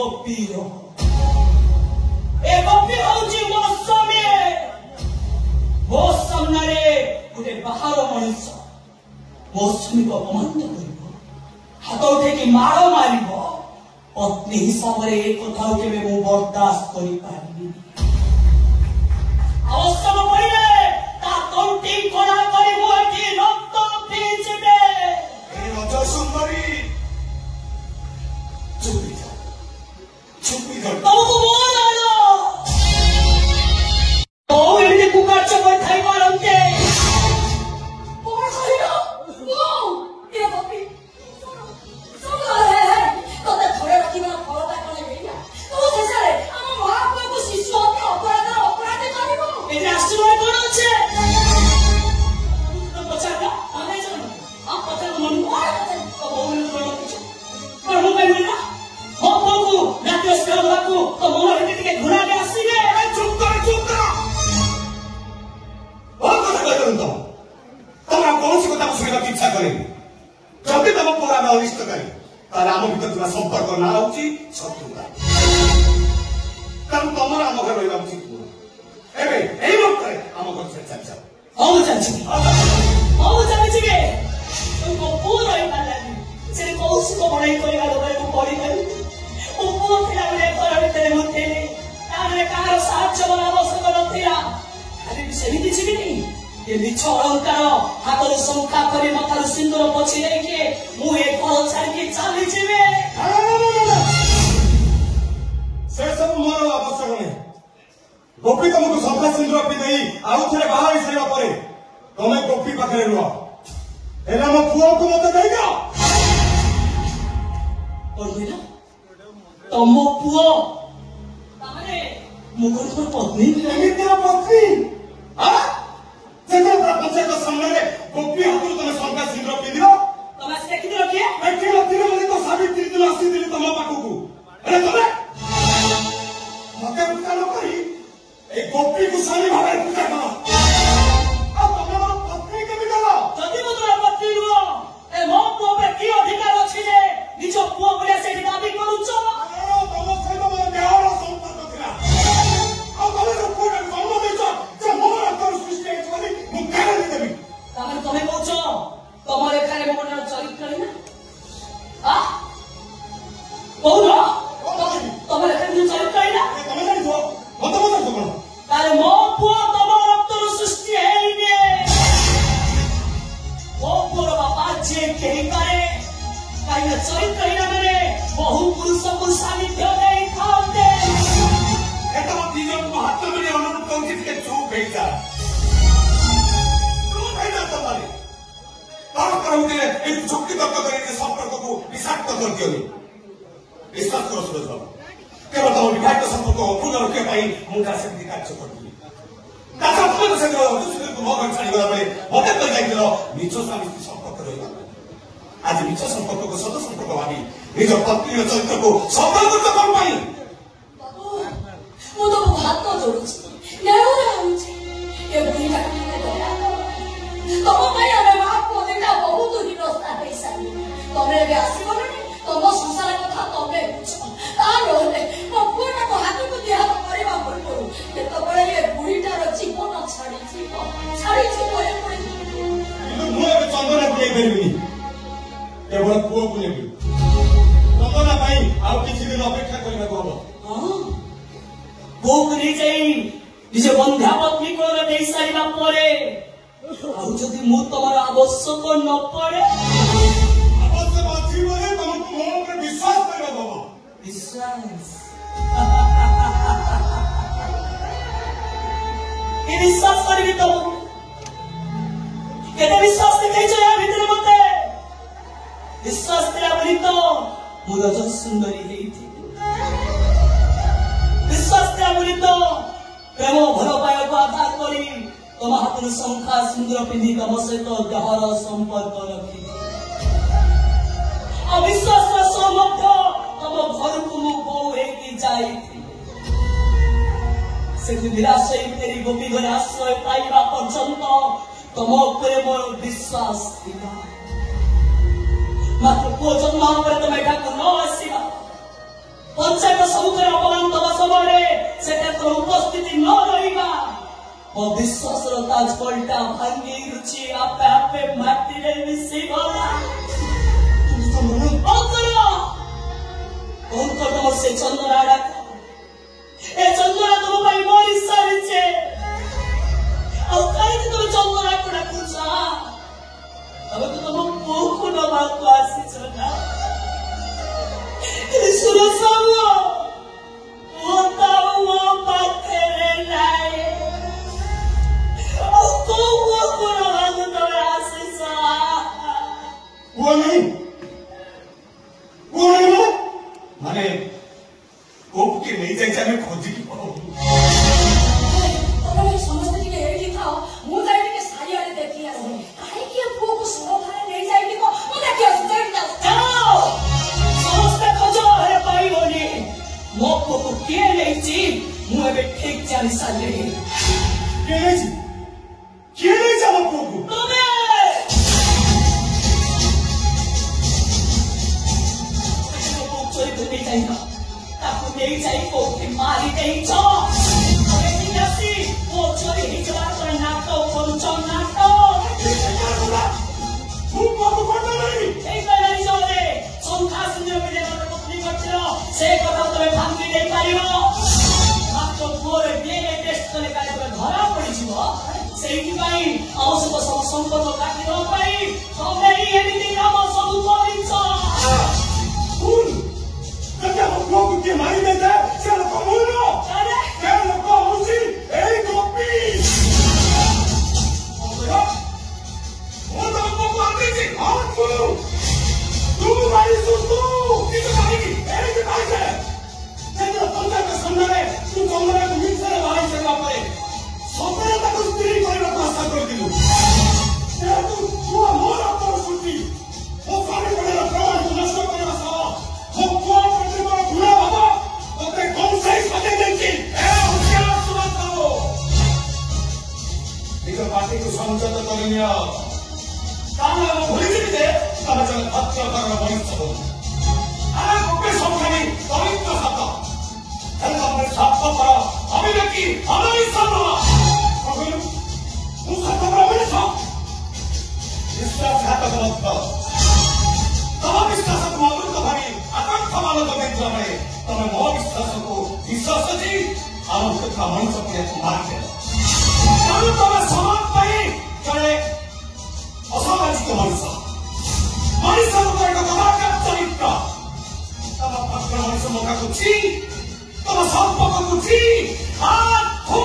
ଗୋପୀର ଏ ଗୋପୀ ହଉଛି ମୋ ସ୍ୱାମୀ। ମୋ ସାମ୍ନାରେ ଗୋଟେ ବାହାର ମଣିଷ ମୋ ସ୍ୱାମୀକୁ ଅପମାନିତ କରିବ, ହାତ ଉଠେଇକି ମାଡ଼ ମାରିବ। ପତ୍ନୀ ହିସାବରେ ଏ କଥାକୁ କେବେ ମୁଁ ବରଦାସ୍ତ କରିପାରିବି। ଆବଶ୍ୟକ ପଡ଼ିଲେ ତା ତଣ୍ଟି କଣା କରି ମୁଁ ଏଠି ରକ୍ତ ପିଇଯିବେ। ରଜ ସୁନ୍ଦରୀ ଚୁପି ଯା ତମକୁ ମୋ ଜାଣ କୋଉ ଏମିତି କୁକାଚ କରିଥାଇ ପାରନ୍ତେ। କୌଣସି କଥା ଶୁଣିବାକୁ ଇଚ୍ଛା କରେନି। ଯଦି ତମ ପୁଅ ଆମେ ଅନିଷ୍ଟକାରୀ ତାହେଲେ ଆମ ଭିତରେ ଥିବା ସମ୍ପର୍କ ନାଁ ହଉଛି ଶତ୍ରୁତା। କାରଣ ତମର ଆମ ଘରେ ରହିବା ଉଚିତ ନୁହଁ। ଏବେ ଏଇ ମୁହୂର୍ତ୍ତରେ ଆମ ଘର ଛାଡ଼ି ଚାଲିଯାଅ। ହଉ ଚାଲିଛି କି ମୋ ପୁଅ ରହିପାରିଲାନି। ସେ କୌଶିକ ବଢେଇ କରିବା ଲୋକ ପଡିଗଲି। ମୋ ପୁଅ ଥିଲାବେଳେ ଘର ଭିତରେ ମୁଁ ଥିଲି, ତାମାନେ କାହାର ସାହାଯ୍ୟ ଆବଶ୍ୟକ ନଥିଲା। ଖାଲି ସେମିତି ଯିବିନି ଏ ମିଛ ଅଳଙ୍କାର ହାତରୁ ଶଙ୍ଖା କରି ମଥାରୁ ସିନ୍ଦୁର ପୋଛି ଦେଇକି ମୁଁ ଏ ଘର ଛାଡ଼ିକି ଚାଲିଯିବି। ସେ ସବୁ ମୋର ଆବଶ୍ୟକ ନାହିଁ। ଗୋପୀ ତମକୁ ଶଙ୍ଖା ସିନ୍ଦୁର ପିନ୍ଧେଇ ଆଉ ଥରେ ବାହାରି ସାରିବା ପରେ ତମେ ଗୋପୀ ପାଖରେ ରୁହ। ହେଲେ ଆମ ପୁଅକୁ ମତେ ଦେଇଦିଅ। ତମ ପୁଅ ତାମାନେ ମୁଁ କଣ ତୋର ପତ୍ନୀ? ଏମିତିର ପତ୍ନୀ ପଞ୍ଚାୟତ ସାମ୍ନାରେ ଗୋପୀ ହାତରୁ ତମେ ଶଙ୍ଖା ସିନ୍ଦୁର ପିନ୍ଧିବ। ତମେ ଦେଖିଥିଲ କିଏ? ଦେଖିନଥିଲି ବୋଲି ତ ସାବିତ୍ରୀ ଦିନ ଆସିଥିଲି ତମ ପାଖକୁ। ହେଲେ ତମେ ମତେ ପୂଜା ନ କରି এই গোপীକୁ ସ୍ୱାମୀ ଭାବରେ ପୂଜା କର। ଆଉ ତମେ ମୋର ପତ୍ନୀ କେମିତି କଲ? ଯଦି ମୁଁ ତୋର ପତ୍ନୀ ନୁହଁ ଏ ମୋ ପୁଅ ଉପରେ କି ଅଧିକାର ଅଛି ଯେ ନିଜ ପୁଅ ଭଳିଆ ସେଇଠି ଦାବି କରୁଛ? ତମ ସହିତ ମୋର ଦେହର ସମ୍ପର୍କ ଥିଲା। ଆଉ ତମେ ଯୋଉ ପୁଅଟାକୁ ଜନ୍ମ ଦେଇଛ ସେ ମୋ ରକ୍ତରୁ ସୃଷ୍ଟି ହେଇଛି ବୋଲି ମୁଁ ଗ୍ୟାରେଣ୍ଟି ଦେବି। ତାମାନେ ତମେ କହୁଛ ତମ ଲେଖାରେ ମୋ ଚରିତ୍ର ନା? କହୁନ ତମ ଲେଖାରେ ମୁଁ ଚରିତ୍ର ନା? ତମେ ଜାଣିଛ ମତେ ପଚାରୁଛ କଣ? ତାହେଲେ ମୋ ପୁଅ ତମ ରକ୍ତରୁ ସୃଷ୍ଟି ହେଇନି। ମୋ ପୁଅର ବାପା ଯିଏ ହେଇପାରେ, କାହିଁକି ଚରିତ୍ରହୀନ ମାନେ ବହୁ ପୁରୁଷକୁ ସାନ୍ନିଧ୍ୟ ଦେଇଥାନ୍ତେ। ତମ ଦି ଜଣଙ୍କୁ ହାତ ଧରି ଅନୁରୋଧ କରୁଛି ଟିକେ ଚୁପ୍ ହେଇଯା। ଚୁପ୍ ହେଇଯା ତମେ। ପରସ୍ପର ଭିତରେ ଏଇ ଯୁକ୍ତି ତର୍କ କରି ସମ୍ପର୍କକୁ ବିଷାକ୍ତ କରିଦିଅନି। ବିଶ୍ୱାସ କର ସୁରଜ ବାବୁ, କେବଳ ତମ ବିବାହିତ ସମ୍ପର୍କ ଅପୂର୍ଣ୍ଣ ରଖିବା ପାଇଁ ମୁଁ ଯାହା ସେମିତି କାର୍ଯ୍ୟ କରିଥିଲି। ତା ସତ୍ତ୍ୱେ ସେଦିନ ମୋ ଘରେ ଛାଡ଼ିଗଲା ବେଳେ ମତେ କହିଯାଇଥିଲ ନିଜ ସ୍ୱାମୀ ସ୍ତ୍ରୀ ସମ୍ପର୍କ ରହିବା। ଆଜି ନିଜ ସମ୍ପର୍କକୁ ସତ ସମ୍ପର୍କ ଭାବି ନିଜ ପତ୍ନୀର ଚରିତ୍ରକୁ ସଫଳ କରୁଛ କଣ ପାଇଁ? ମୁଁ ତମକୁ ହାତ ଯୋଡୁଛି, ନେହୁରେ ହଉଛି ଏ ବୁଢ଼ୀଟାକୁ ଟିକେ ଦୟା କର। ତମ ପାଇଁ ଆମେ ମା ପୁଅ ଦିଟା ବହୁତ ହିନସ୍ତା ହେଇସାରିଲୁ। ତମେ ଏବେ ଆସିଗଲଣି, ତମ ସଂସାର କଥା ତମେ ବୁଝ। ତା ନହେଲେ ମୋ ପୁଅଟାକୁ ହାତକୁ ଦି ହାତ କରିବା ପୂର୍ବରୁ ଯେତେବେଳେ ଏ ବୁଢ଼ୀଟାର ଜୀବନ ଛାଡ଼ିଯିବ କିନ୍ତୁ ମୁଁ ଏବେ ଚନ୍ଦନାକୁ ନେଇପାରିବିନି, କେବଳ ପୁଅକୁ ନେବି। ଚନ୍ଦନା ପାଇଁ ଆଉ କିଛି ଦିନ ଅପେକ୍ଷା କରିବାକୁ ହବ। ପୁଅକୁ ନେଇଯାଇ ନିଜ ବନ୍ଧ୍ୟା ପତ୍ନୀ କୋଳରେ ଦେଇ ସାରିବା ପରେ ଆଉ ଯଦି ମୁଁ ତମର ଆବଶ୍ୟକ ନ ପଡେ? ଆବଶ୍ୟକ ଅଛି ବୋଲି ତମକୁ ମୋ ଉପରେ ବିଶ୍ୱାସ କରିବାକୁ ହବ। ବିଶ୍ୱାସ କି ବିଶ୍ୱାସ କରିବି ତମକୁ? କେତେ ବିଶ୍ୱାସ ଦେଖେଇଛ ୟା ଭିତରେ ମତେ? ବିଶ୍ୱାସ ଥିଲା ବୋଲି ତ ମୁଁ ରଜ ସୁନ୍ଦରୀ ହେଇଥିଲି। ବିଶ୍ୱାସ ଥିଲା ବୋଲି ତ ପ୍ରେମ ଭଲ ପାଇବାକୁ ଆଧାର କରି ତମ ହାତରୁ ଶଙ୍ଖା ସିନ୍ଦୁର ପିନ୍ଧି ତମ ସହିତ ଦେହର ସମ୍ପର୍କ ରଖିଥିଲି। ଅବିଶ୍ୱାସର ସହ ମଧ୍ୟ ତମ ଘରକୁ ମୁଁ ବୋଉ ହେଇକି ଯାଇଥିଲି। ସେଠି ନିରାଶ ହେଇ ଫେରି ଗୋପୀ ଘରେ ଆଶ୍ରୟ ପାଇବା ପର୍ଯ୍ୟନ୍ତ ତମ ଉପରେ ମୋର ବିଶ୍ୱାସ ଥିଲା। ମାତ୍ର ପୁଅ ଜନ୍ମ ପରେ ତମେ ଏଠାକୁ ନ ଆସିବା पंचायत सबुकर अपमान दबा समय से क्षेत्र उपस्थिति न रहिबा विश्वास ताज पलटा भांगी रुचि आपे आपे माटी रे मिसी गला तुम से चंद्रा डाक ए चंद्रा तुम भाई मरी सारिचे कहीं तुम चंद्रा को डाकुचा अब तो तुम पोको नबा को आसीच ना सुरसावो वो पाथे रे लाए को नबा को आसीचा वो नहीं माने कोप के नहीं जाए जाने खोजी की पड़ो तोरे समझते कि एडी था मु जाई के सारी आले देखी आसे काहे कि हमको को सुनो थाने नहीं जाई को मु देखि आसे जाओ समस्त खोजो है भाई बोली मो को के नहीं छी मु एबे ठीक जानी साले के नहीं जाओ को तबे चोरी तो नहीं जाएगा ताकू नहीं जाए को के मारी नहीं छो अरे नियासी वो चोरी ही जवाब पर नाटो पंचो नाटो तू को नहीं এই বেলায় চলে সংখ্যা সুন্দর করে কথা বলি করছিল সেই কথা তুমি ভাঙি দেই পারিব মাত্র পুরে বিয়ে টেস্ট করে কালে ধরা পড়িছিল সেইটি পাই आवश्यक সম্পদ কাটি ন পাই তবে এমিতি নাম সবু করিছ क्या हम लोग के मारी देते से लोग बोलो अरे क्या लोग होसी ए कॉपी वो तो को आते जी हां तू मारी सुतू किस मारी की ए के भाई से चंद्र पंजा के सामने तू चंद्र को मिलसे भाई से पारे सपने तक स्त्री करने को आशा कर दिलु तेरा तू मोर पर सुती वो सारे बड़े प्रमाण को नष्ट करने का हम कौन प्रतिमा भूला बाबा तो ते कौन से पते देंगे ए उसके सुना करो निको पार्टी को समझौता करिया काना वो भूल गए तब चल हत्या करना बड़ी सब आना कोपे समझानी पवित्र सत्ता चल अपने साथ पर अभी की हमारी सत्ता अभी उस सत्ता पर मेरे साथ इसका खाता मत तब विश्वास मालूम तो भाई आकांक्षा मालूम तो मित्र में तब मोह विश्वास जी आलोक तथा मनुष्य के मार के तब तब समाज पाई चले असामाजिक मनुष्य को करेगा तब क्या चरित्र तब पक्का मनुष्य मौका को छी तब संपर्क को छी हाथ हो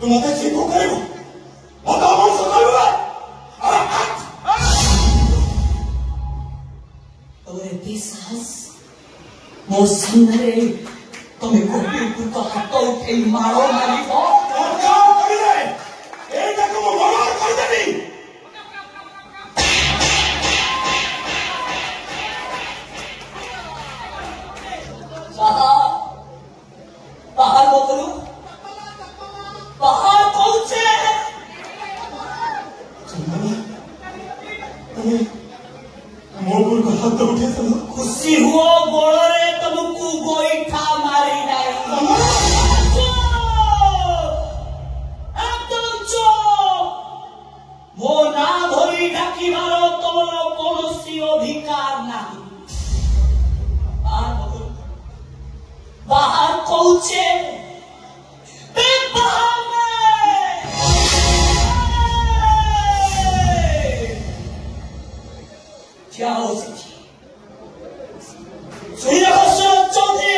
तुम आता ठीक हो करेगा बता मन से करूंगा तोरे विश्वास मो संगरे तुम्हें कोपी को हाथ उठे मारो मारी हो और क्या कर रहे ए तक वो मर्डर कर देनी बाहर वो करो बाहर पहुंचे मोबुल को हाथ उठे तो खुशी हुआ गोड़े तुमको गोईठा मारी नहीं एकदम चुप वो ना धोई ढाकी मारो तुम्हारा कौनसी अधिकार नहीं बाहर पहुंचे क्या हो सकती चौधरी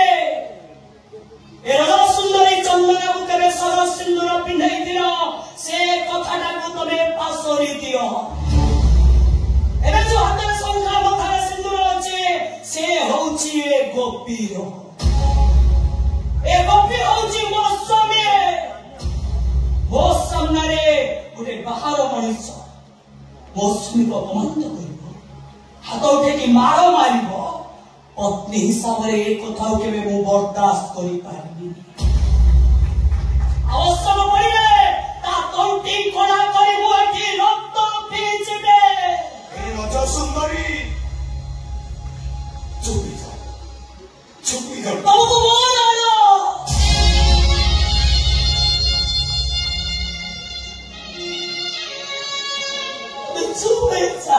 सुंदरी चंदन को तेरे सर सिंदूर पिंधाई दियो से कथाटा को तुम्हें पासोरी दियो एबे जो हाथ में संख्या मथारे सिंदूर अच्छे से होची ए गोपीर ए गोपी होची मो सामने गोटे बाहर मनुष्य मो स्वामी को अपमान कर हाथ उठे कि माड़ मार पत्नी हिसाब से एक कथा के बर्दाश्त कर आवश्यक पड़े তন্টি কড়া করে মুখে রক্ত পেয়েছিবে এই রজ সুন্দরী চুপি যাও তবু বল আলো চুপে যা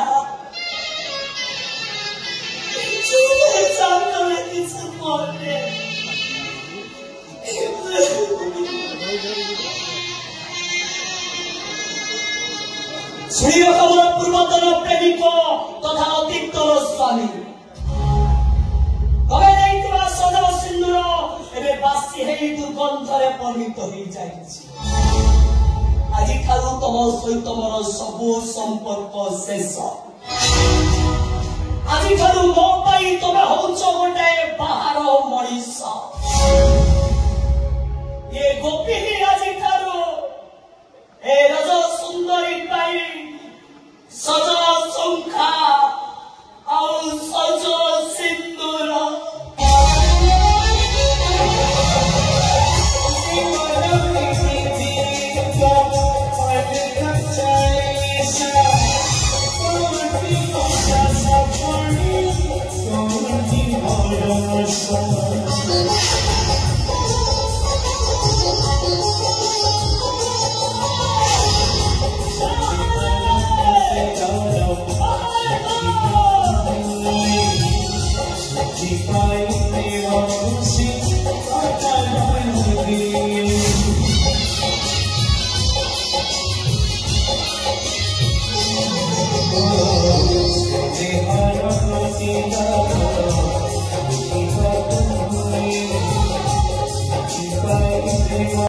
তোরা কিছু বলবে শুনিও খবর পূর্বতন প্রেমিক তথা অতীতর স্বামী তবে ନେଇଥିବା ସଜବ ସିନ୍ଦୁର ଏବେ ବାସି ହେଇ ଦୁର୍ଗନ୍ଧରେ ପରିଣତ ହୋଇଯାଇଛି ଆଜିଠାରୁ ତମ ସହିତ ମୋର ସବୁ ସମ୍ପର୍କ ଶେଷ ଆଜିଠାରୁ ମୋ ପାଇଁ ତମେ ହଉଛ ଗୋଟାଏ ବାହାର ମଣିଷ ଏ ଗୋପୀନି ଆଜିଠାରୁ ଏ ରଜ ସୁନ୍ଦରୀ ପାଇଁ ସଜ ଶଙ୍ଖା ଆଉ ସଜ ସିନ୍ଦୁର If I only want to see